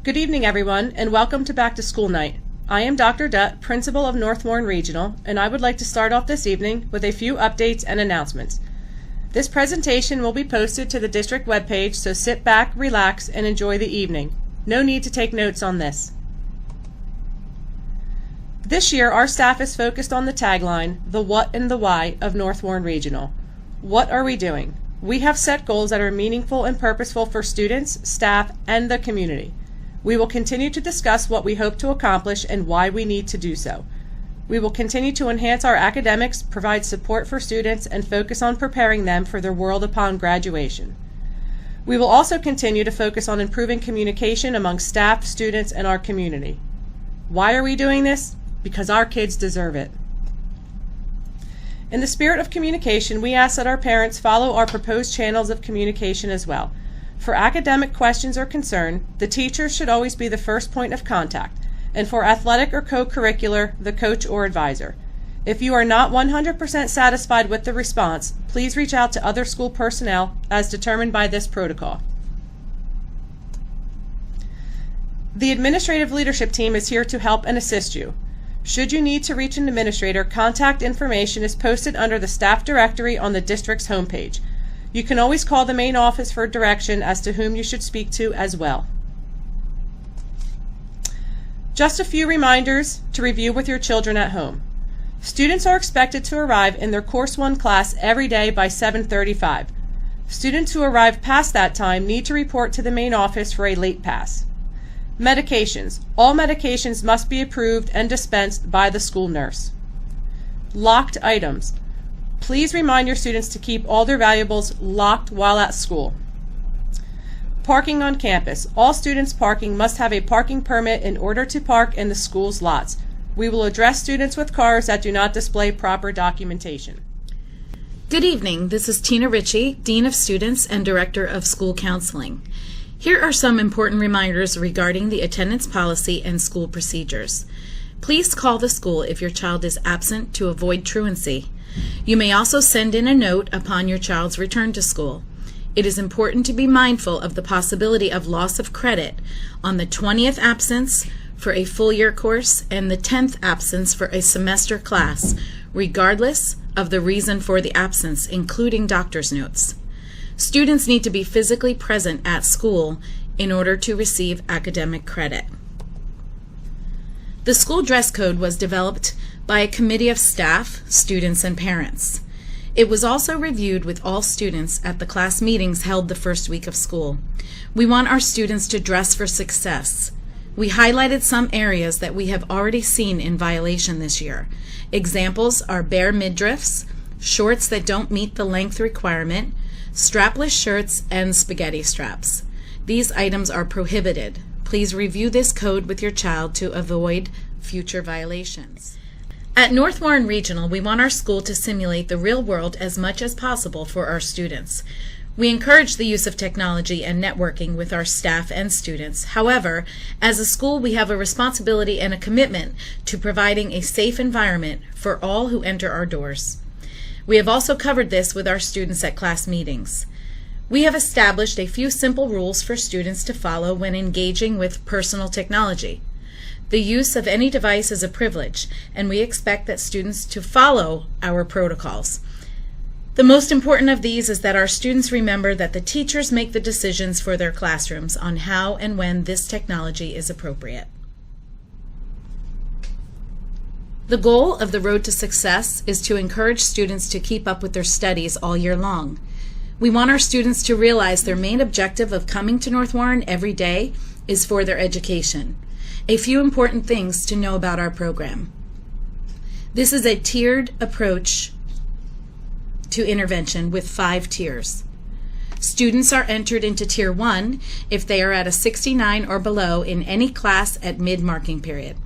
Good evening, everyone, and welcome to Back to School Night. I am Dr. Dutt, Principal of North Warren Regional, and I would like to start off this evening with a few updates and announcements. This presentation will be posted to the district webpage, so sit back, relax, and enjoy the evening. No need to take notes on this. This year, our staff is focused on the tagline, the what and the why of North Warren Regional. What are we doing? We have set goals that are meaningful and purposeful for students, staff, and the community. We will continue to discuss what we hope to accomplish and why we need to do so. We will continue to enhance our academics, provide support for students, and focus on preparing them for their world upon graduation. We will also continue to focus on improving communication among staff, students, and our community. Why are we doing this? Because our kids deserve it. In the spirit of communication, we ask that our parents follow our proposed channels of communication as well. For academic questions or concern, the teacher should always be the first point of contact, and for athletic or co-curricular, the coach or advisor. If you are not 100% satisfied with the response, please reach out to other school personnel as determined by this protocol. The administrative leadership team is here to help and assist you. Should you need to reach an administrator, contact information is posted under the staff directory on the district's homepage. You can always call the main office for direction as to whom you should speak to as well. Just a few reminders to review with your children at home. Students are expected to arrive in their Course 1 class every day by 7:35. Students who arrive past that time need to report to the main office for a late pass. Medications. All medications must be approved and dispensed by the school nurse. Locked items. Please remind your students to keep all their valuables locked while at school. Parking on campus. All students parking must have a parking permit in order to park in the school's lots. We will address students with cars that do not display proper documentation. Good evening. This is Tina Ritchie, Dean of Students and Director of School Counseling. Here are some important reminders regarding the attendance policy and school procedures. Please call the school if your child is absent to avoid truancy. You may also send in a note upon your child's return to school. It is important to be mindful of the possibility of loss of credit on the 20th absence for a full year course and the 10th absence for a semester class, regardless of the reason for the absence, including doctor's notes. Students need to be physically present at school in order to receive academic credit. The school dress code was developed by a committee of staff, students, and parents. It was also reviewed with all students at the class meetings held the first week of school. We want our students to dress for success. We highlighted some areas that we have already seen in violation this year. Examples are bare midriffs, shorts that don't meet the length requirement, strapless shirts, and spaghetti straps. These items are prohibited. Please review this code with your child to avoid future violations. At North Warren Regional, we want our school to simulate the real world as much as possible for our students. We encourage the use of technology and networking with our staff and students. However, as a school, we have a responsibility and a commitment to providing a safe environment for all who enter our doors. We have also covered this with our students at class meetings. We have established a few simple rules for students to follow when engaging with personal technology. The use of any device is a privilege, and we expect that students to follow our protocols. The most important of these is that our students remember that the teachers make the decisions for their classrooms on how and when this technology is appropriate. The goal of the Road to Success is to encourage students to keep up with their studies all year long. We want our students to realize their main objective of coming to North Warren every day is for their education. A few important things to know about our program. This is a tiered approach to intervention with 5 tiers. Students are entered into Tier 1 if they are at a 69 or below in any class at mid-marking period.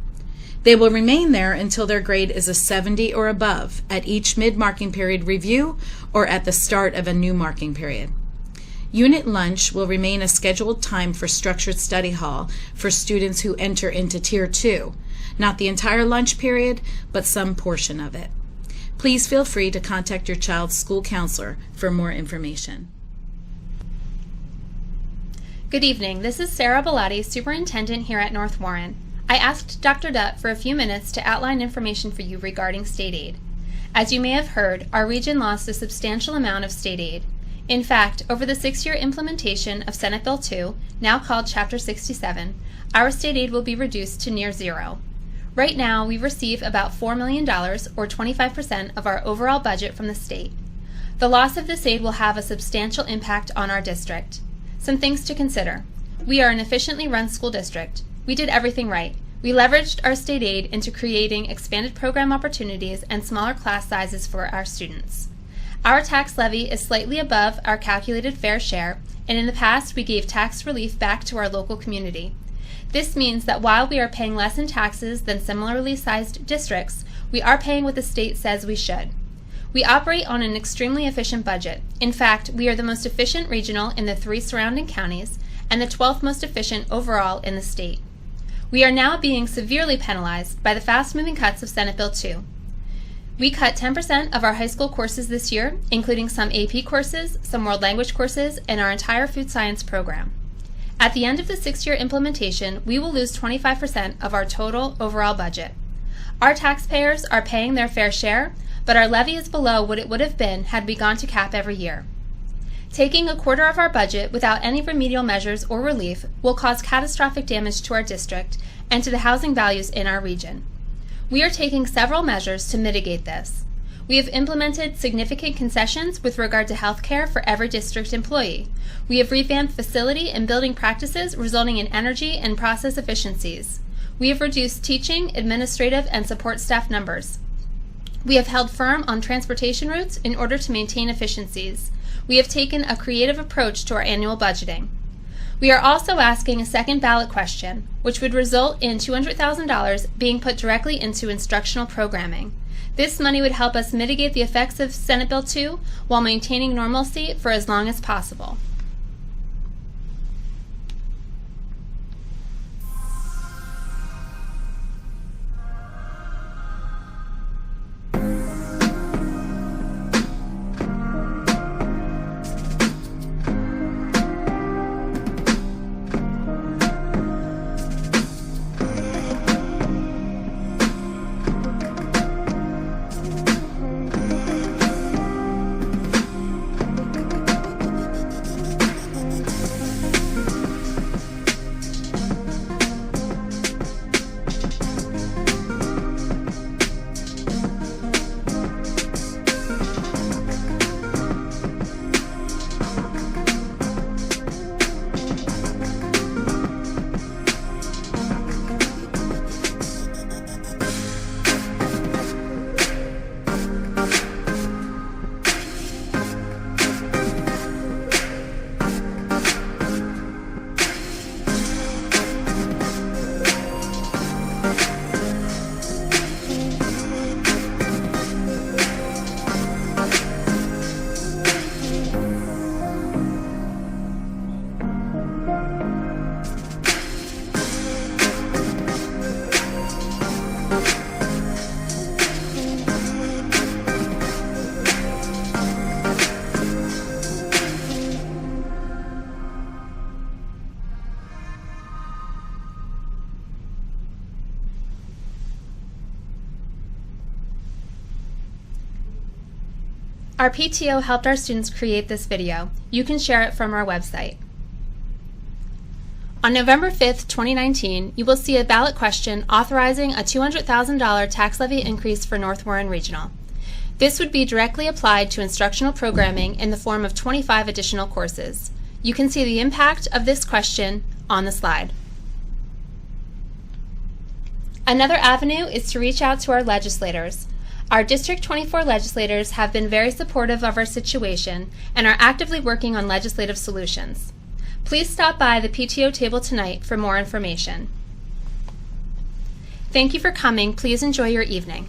They will remain there until their grade is a 70 or above at each mid-marking period review or at the start of a new marking period. Unit lunch will remain a scheduled time for structured study hall for students who enter into Tier 2, not the entire lunch period, but some portion of it. Please feel free to contact your child's school counselor for more information. Good evening. This is Sarah Bellotti, Superintendent here at North Warren. I asked Dr. Dutt for a few minutes to outline information for you regarding state aid. As you may have heard, our region lost a substantial amount of state aid. In fact, over the 6-year implementation of Senate Bill 2, now called Chapter 67, our state aid will be reduced to near zero. Right now, we receive about $4 million, or 25% of our overall budget from the state. The loss of this aid will have a substantial impact on our district. Some things to consider. We are an efficiently run school district. We did everything right. We leveraged our state aid into creating expanded program opportunities and smaller class sizes for our students. Our tax levy is slightly above our calculated fair share, and in the past we gave tax relief back to our local community. This means that while we are paying less in taxes than similarly sized districts, we are paying what the state says we should. We operate on an extremely efficient budget. In fact, we are the most efficient regional in the 3 surrounding counties and the 12th most efficient overall in the state. We are now being severely penalized by the fast-moving cuts of Senate Bill 2. We cut 10% of our high school courses this year, including some AP courses, some world language courses, and our entire food science program. At the end of the 6-year implementation, we will lose 25% of our total overall budget. Our taxpayers are paying their fair share, but our levy is below what it would have been had we gone to cap every year. Taking a quarter of our budget without any remedial measures or relief will cause catastrophic damage to our district and to the housing values in our region. We are taking several measures to mitigate this. We have implemented significant concessions with regard to health care for every district employee. We have revamped facility and building practices resulting in energy and process efficiencies. We have reduced teaching, administrative, and support staff numbers. We have held firm on transportation routes in order to maintain efficiencies. We have taken a creative approach to our annual budgeting. We are also asking a second ballot question, which would result in $200,000 being put directly into instructional programming. This money would help us mitigate the effects of Senate Bill 2 while maintaining normalcy for as long as possible. Our PTO helped our students create this video. You can share it from our website. On November 5th, 2019, you will see a ballot question authorizing a $200,000 tax levy increase for North Warren Regional. This would be directly applied to instructional programming in the form of 25 additional courses. You can see the impact of this question on the slide. Another avenue is to reach out to our legislators. Our District 24 legislators have been very supportive of our situation and are actively working on legislative solutions. Please stop by the PTO table tonight for more information. Thank you for coming. Please enjoy your evening.